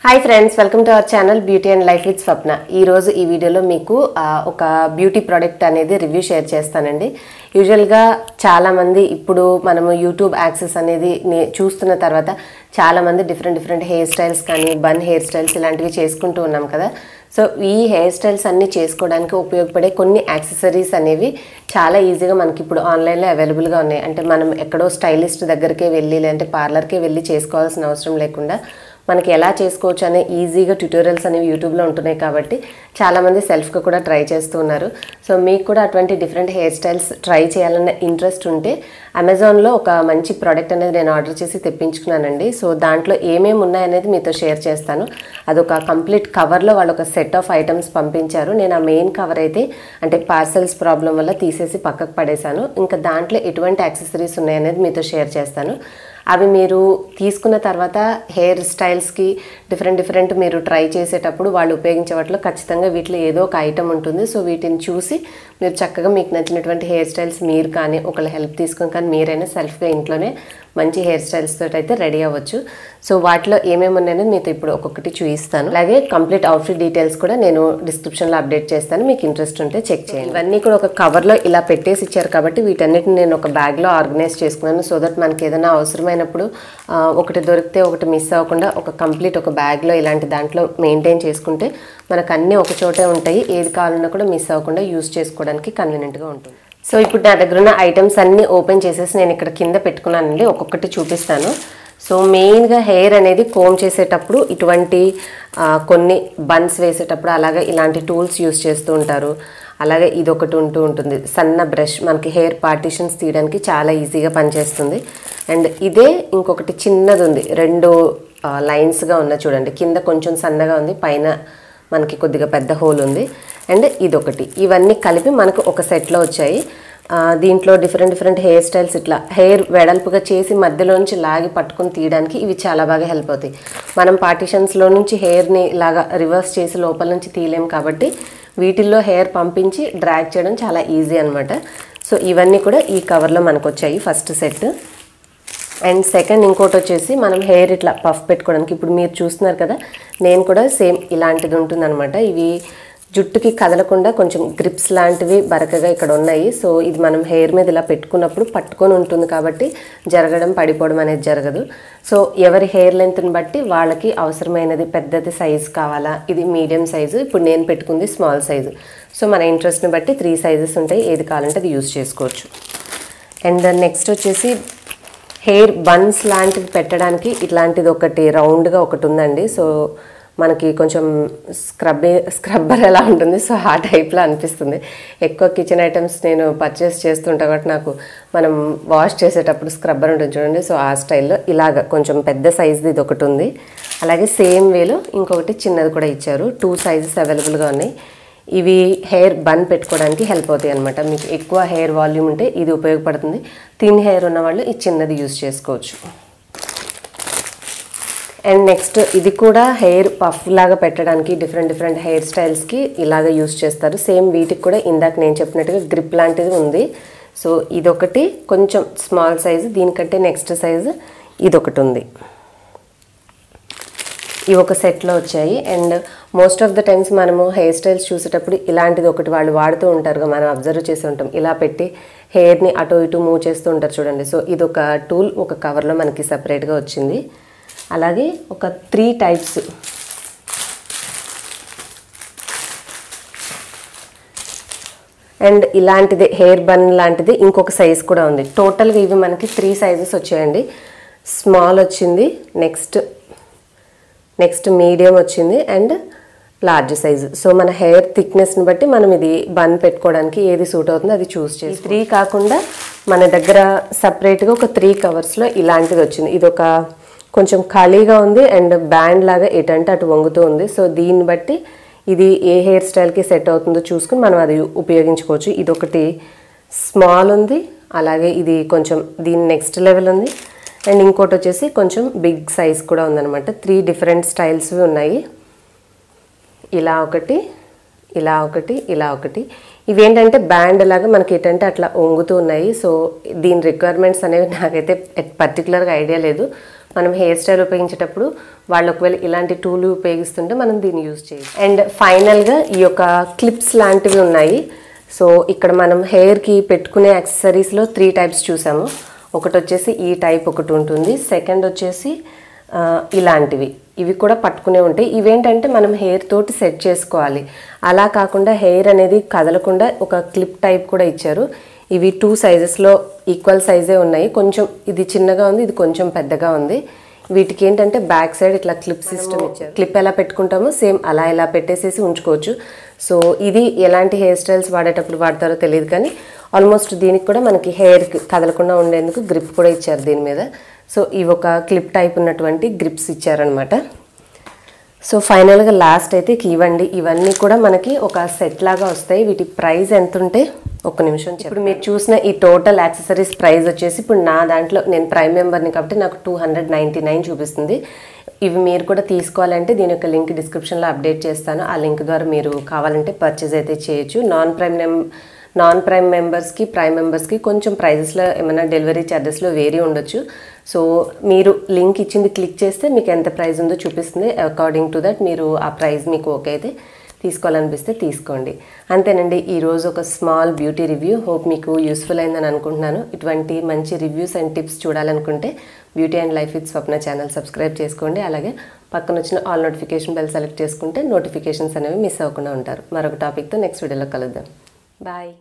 Hi friends, welcome to our channel Beauty and Life with Swapna. ఈ రోజు ఈ వీడియోలో మీకు ఒక బ్యూటీ ప్రొడక్ట్ అనేది రివ్యూ షేర్ చేస్తానండి. యూజువల్ గా చాలా మంది ఇప్పుడు మనము యూట్యూబ్ యాక్సెస్ అనేది చూస్తున్న తర్వాత చాలా మంది డిఫరెంట్ హెయిర్ స్టైల్స్ కానీ బన్ హెయిర్ స్టైల్స్ ఇలాంటివి చేసుకుంటూ ఉన్నాం కదా. సో ఈ హెయిర్ స్టైల్స్ అన్ని చేసుకోవడానికి ఉపయోగపడే కొన్ని యాక్సెసరీస్ అనేవి చాలా ఈజీగా మనకి ఇప్పుడు ఆన్లైన్లో అవైలబుల్గా ఉన్నాయి. అంటే మనం ఎక్కడో స్టైలిస్ట్ దగ్గరికే వెళ్ళి లేదంటే పార్లర్కే వెళ్ళి చేసుకోవాల్సిన అవసరం లేకుండా మనకి ఎలా చేసుకోవచ్చు అనే ఈజీగా ట్యూటోరియల్స్ అనేవి యూట్యూబ్లో ఉంటున్నాయి కాబట్టి చాలామంది సెల్ఫ్గా కూడా ట్రై చేస్తూ ఉన్నారు. సో మీకు కూడా అటువంటి డిఫరెంట్ హెయిర్ స్టైల్స్ ట్రై చేయాలన్న ఇంట్రెస్ట్ ఉంటే అమెజాన్లో ఒక మంచి ప్రోడక్ట్ అనేది నేను ఆర్డర్ చేసి తెప్పించుకున్నానండి. సో దాంట్లో ఏమేమి ఉన్నాయనేది మీతో షేర్ చేస్తాను. అదొక కంప్లీట్ కవర్లో వాళ్ళు ఒక సెట్ ఆఫ్ ఐటమ్స్ పంపించారు. నేను ఆ మెయిన్ కవర్ అయితే అంటే పార్సెల్స్ ప్రాబ్లం వల్ల తీసేసి పక్కకు పడేశాను. ఇంకా దాంట్లో ఎటువంటి యాక్సెసరీస్ ఉన్నాయనేది మీతో షేర్ చేస్తాను. అవి మీరు తీసుకున్న తర్వాత హెయిర్ స్టైల్స్కి డిఫరెంట్ మీరు ట్రై చేసేటప్పుడు వాళ్ళు ఉపయోగించే వాటిలో ఖచ్చితంగా వీటిలో ఏదో ఒక ఐటమ్ ఉంటుంది. సో వీటిని చూసి మీరు చక్కగా మీకు నచ్చినటువంటి హెయిర్ స్టైల్స్ మీరు కానీ ఒకళ్ళ హెల్ప్ తీసుకొని కానీ మీరైనా సెల్ఫ్గా ఇంట్లోనే మంచి హెయిర్ స్టైల్స్ తోటి అయితే రెడీ అవ్వచ్చు. సో వాటిలో ఏమేమి ఉన్నాయని మీతో ఇప్పుడు ఒక్కొక్కటి చూపిస్తాను. అలాగే కంప్లీట్ అవుట్ఫిట్ డీటెయిల్స్ కూడా నేను డిస్క్రిప్షన్లో అప్డేట్ చేస్తాను, మీకు ఇంట్రెస్ట్ ఉంటే చెక్ చేయండి. ఇవన్నీ కూడా ఒక కవర్లో ఇలా పెట్టేసి ఇచ్చారు కాబట్టి వీటన్నిటిని నేను ఒక బ్యాగ్లో ఆర్గనైజ్ చేసుకున్నాను. సో దట్ మనకి ఏదైనా అవసరమైనప్పుడు ఒకటి దొరికితే ఒకటి మిస్ అవ్వకుండా ఒక కంప్లీట్ ఒక బ్యాగ్లో ఇలాంటి దాంట్లో మెయింటైన్ చేసుకుంటే మనకు అన్నీ ఒక చోటే ఉంటాయి. ఏది కావాలన్నా కూడా మిస్ అవ్వకుండా యూజ్ చేసుకోవడానికి కన్వీనియంట్గా ఉంటుంది. సో ఇప్పుడు నా దగ్గర ఉన్న ఐటమ్స్ అన్నీ ఓపెన్ చేసేసి నేను ఇక్కడ కింద పెట్టుకున్నానండి. ఒక్కొక్కటి చూపిస్తాను. సో మెయిన్గా హెయిర్ అనేది కోమ్ చేసేటప్పుడు ఇటువంటి కొన్ని బన్స్ వేసేటప్పుడు అలాగే ఇలాంటి టూల్స్ యూస్ చేస్తూ ఉంటారు. అలాగే ఇది ఒకటి ఉంటుంది సన్న బ్రష్, మనకి హెయిర్ పార్టిషన్స్ తీయడానికి చాలా ఈజీగా పనిచేస్తుంది. అండ్ ఇదే ఇంకొకటి చిన్నది ఉంది, రెండు లైన్స్గా ఉన్న చూడండి, కింద కొంచెం సన్నగా ఉంది, పైన మనకి కొద్దిగా పెద్ద హోల్ ఉంది. అండ్ ఇదొకటి, ఇవన్నీ కలిపి మనకు ఒక సెట్లో వచ్చాయి. దీంట్లో డిఫరెంట్ హెయిర్ స్టైల్స్ ఇట్లా హెయిర్ వెడల్పుగా చేసి మధ్యలోంచి లాగి పట్టుకొని తీయడానికి ఇవి చాలా బాగా హెల్ప్ అవుతాయి. మనం పార్టిషన్స్లో నుంచి హెయిర్ని ఇలాగా రివర్స్ చేసి లోపల నుంచి తీయలేం కాబట్టి వీటిల్లో హెయిర్ పంపించి డ్రాగ్ చేయడం చాలా ఈజీ అనమాట. సో ఇవన్నీ కూడా ఈ కవర్లో మనకు వచ్చాయి ఫస్ట్ సెట్. అండ్ సెకండ్ ఇంకోటి వచ్చేసి మనం హెయిర్ ఇట్లా పఫ్ పెట్టుకోవడానికి, ఇప్పుడు మీరు చూస్తున్నారు కదా నేను కూడా సేమ్ ఇలాంటిది ఉంటుందన్నమాట. ఇవి జుట్టుకి కదలకుండా కొంచెం గ్రిప్స్ లాంటివి బరకగా ఇక్కడ ఉన్నాయి. సో ఇది మనం హెయిర్ మీద ఇలా పెట్టుకున్నప్పుడు పట్టుకొని ఉంటుంది కాబట్టి జరగడం పడిపోవడం అనేది జరగదు. సో ఎవరి హెయిర్ లెంత్ని బట్టి వాళ్ళకి అవసరమైనది పెద్దది సైజు కావాలా, ఇది మీడియం సైజు, ఇప్పుడు నేను పెట్టుకుంది స్మాల్ సైజు. సో మన ఇంట్రెస్ట్ని బట్టి 3 సైజెస్ ఉంటాయి, ఏది కావాలంటే అది యూజ్ చేసుకోవచ్చు. అండ్ నెక్స్ట్ వచ్చేసి హెయిర్ బన్స్ లాంటివి పెట్టడానికి ఇట్లాంటిది ఒకటి రౌండ్గా ఒకటి ఉందండి. సో మనకి కొంచెం స్క్రబ్బర్ ఎలా ఉంటుంది, సో ఆ టైప్లో అనిపిస్తుంది. ఎక్కువ కిచెన్ ఐటమ్స్ నేను పర్చేస్ చేస్తుంటా కాబట్టి నాకు మనం వాష్ చేసేటప్పుడు స్క్రబ్బర్ ఉంటుంది చూడండి, సో ఆ స్టైల్లో ఇలాగ కొంచెం పెద్ద సైజుది ఇది ఒకటి ఉంది. అలాగే సేమ్ వేలో ఇంకొకటి చిన్నది కూడా ఇచ్చారు. 2 సైజెస్ అవైలబుల్గా ఉన్నాయి. ఇవి హెయిర్ బన్ పెట్టుకోవడానికి హెల్ప్ అవుతాయి అనమాట. మీకు ఎక్కువ హెయిర్ వాల్యూమ్ ఉంటే ఇది ఉపయోగపడుతుంది, థిన్ హెయిర్ ఉన్న వాళ్ళు ఈ చిన్నది యూజ్ చేసుకోవచ్చు. అండ్ నెక్స్ట్ ఇది కూడా హెయిర్ పఫ్ లాగా పెట్టడానికి డిఫరెంట్ హెయిర్ స్టైల్స్కి ఇలాగ యూజ్ చేస్తారు. సేమ్ వీటికి కూడా ఇందాక నేను చెప్పినట్టుగా గ్రిప్ లాంటిది ఉంది. సో ఇదొకటి కొంచెం స్మాల్ సైజు, దీనికంటే నెక్స్ట్ సైజు ఇదొకటి ఉంది. ఇవి ఒక సెట్లో వచ్చాయి. And most of the times మనము హెయిర్ స్టైల్స్ చూసేటప్పుడు ఇలాంటిది ఒకటి వాళ్ళు వాడుతూ ఉంటారు, మనం అబ్జర్వ్ చేసి ఉంటాం. ఇలా పెట్టి హెయిర్ని అటు ఇటు మూవ్ చేస్తూ ఉంటారు చూడండి. సో ఇది ఒక టూల్ ఒక కవర్లో మనకి సపరేట్గా వచ్చింది. అలాగే ఒక 3 టైప్స్ అండ్ ఇలాంటిది హెయిర్ బన్ లాంటిది ఇంకొక సైజ్ కూడా ఉంది. టోటల్గా ఇవి మనకి 3 సైజెస్ వచ్చాయండి. స్మాల్ వచ్చింది, నెక్స్ట్ మీడియం వచ్చింది అండ్ లార్జ్ సైజు. సో మన హెయిర్ థిక్నెస్ని బట్టి మనం ఇది బన్ పెట్టుకోవడానికి ఏది సూట్ అవుతుందో అది చూస్ చేసి 3 కాకుండా మన దగ్గర సపరేట్గా ఒక 3 కవర్స్లో ఇలాంటిది వచ్చింది. ఇది ఒక కొంచెం ఖాళీగా ఉంది అండ్ బ్యాండ్ లాగా ఎటంటే అటు వంగుతూ ఉంది. సో దీన్ని బట్టి ఇది ఏ హెయిర్ స్టైల్కి సెట్ అవుతుందో చూసుకుని మనం అది ఉపయోగించుకోవచ్చు. ఇదొకటి స్మాల్ ఉంది, అలాగే ఇది కొంచెం దీని నెక్స్ట్ లెవెల్ ఉంది. అండ్ ఇంకోటి వచ్చేసి కొంచెం బిగ్ సైజ్ కూడా ఉందన్నమాట. 3 డిఫరెంట్ స్టైల్స్వి ఉన్నాయి. ఇలా ఒకటి, ఇలా ఒకటి, ఇలా ఒకటి. ఇవేంటంటే బ్యాండ్ లాగా మనకి ఏంటంటే అట్లా వంగుతూ ఉన్నాయి. సో దీని రిక్వైర్మెంట్స్ అనేవి నాకైతే పర్టికులర్గా ఐడియా లేదు. మనం హెయిర్ స్టైల్ ఉపయోగించేటప్పుడు వాళ్ళు ఒకవేళ ఇలాంటి టూల్ ఉపయోగిస్తుంటే మనం దీన్ని యూజ్ చేయొచ్చు. అండ్ ఫైనల్గా ఈ యొక్క క్లిప్స్ లాంటివి ఉన్నాయి. సో ఇక్కడ మనం హెయిర్కి పెట్టుకునే యాక్సెసరీస్లో 3 టైప్స్ చూసాము. ఒకటి వచ్చేసి ఈ టైప్ ఒకటి ఉంటుంది, సెకండ్ వచ్చేసి ఇలాంటివి, ఇవి కూడా పట్టుకునే ఉంటాయి. ఇవేంటంటే మనం హెయిర్ తోటి సెట్ చేసుకోవాలి. అలా కాకుండా హెయిర్ అనేది కదలకుండా ఒక క్లిప్ టైప్ కూడా ఇచ్చారు. ఇవి 2 సైజెస్లో ఈక్వల్ సైజే ఉన్నాయి. కొంచెం ఇది చిన్నగా ఉంది, ఇది కొంచెం పెద్దగా ఉంది. వీటికి ఏంటంటే బ్యాక్ సైడ్ ఇట్లా క్లిప్ సిస్టమ్ ఇచ్చారు. క్లిప్ ఎలా పెట్టుకుంటామో సేమ్ అలా ఇలా పెట్టేసేసి ఉంచుకోవచ్చు. సో ఇది ఎలాంటి హెయిర్ స్టైల్స్ వాడేటప్పుడు వాడతారో తెలియదు, కానీ ఆల్మోస్ట్ దీనికి కూడా మనకి హెయిర్ కదలకుండా ఉండేందుకు గ్రిప్ కూడా ఇచ్చారు దీని మీద. సో ఇవి ఒక క్లిప్ టైప్ ఉన్నటువంటి గ్రిప్స్ ఇచ్చారనమాట. సో ఫైనల్గా లాస్ట్ అయితే ఇవ్వండి, ఇవన్నీ కూడా మనకి ఒక సెట్ లాగా వస్తాయి. వీటి ప్రైస్ ఎంత ఉంటే ఒక్క నిమిషం. ఇప్పుడు మీరు చూసిన ఈ టోటల్ యాక్సెసరీస్ ప్రైస్ వచ్చేసి ఇప్పుడు నా దాంట్లో నేను ప్రైమ్ మెంబర్ని కాబట్టి నాకు 299 చూపిస్తుంది. ఇవి మీరు కూడా తీసుకోవాలంటే దీని యొక్క లింక్ డిస్క్రిప్షన్లో అప్డేట్ చేస్తాను. ఆ లింక్ ద్వారా మీరు కావాలంటే పర్చేజ్ అయితే చేయొచ్చు. నాన్ ప్రైమ్ మెంబర్స్కి ప్రైమ్ మెంబర్స్కి కొంచెం ప్రైజెస్లో ఏమైనా డెలివరీ ఛార్జెస్లో వేరీ ఉండొచ్చు. సో మీరు లింక్ ఇచ్చింది క్లిక్ చేస్తే మీకు ఎంత ప్రైస్ ఉందో చూపిస్తుంది. అకార్డింగ్ టు దట్ మీరు ఆ ప్రైస్ మీకు ఓకే అయితే తీసుకోవాలనిపిస్తే తీసుకోండి. అంతేనండి ఈరోజు ఒక స్మాల్ బ్యూటీ రివ్యూ. హోప్ మీకు యూస్ఫుల్ అయిందని అనుకుంటున్నాను. ఇటువంటి మంచి రివ్యూస్ అండ్ టిప్స్ చూడాలనుకుంటే beauty and life with Swapna channel subscribe చేసుకోండి. అలాగే పక్కన వచ్చిన ఆల్ నోటిఫికేషన్ బెల్ సెలెక్ట్ చేసుకుంటే నోటిఫికేషన్స్ అనేవి మిస్ అవ్వకుండా ఉంటారు. మరొక టాపిక్తో నెక్స్ట్ వీడియోలో కలుద్దాం. బాయ్.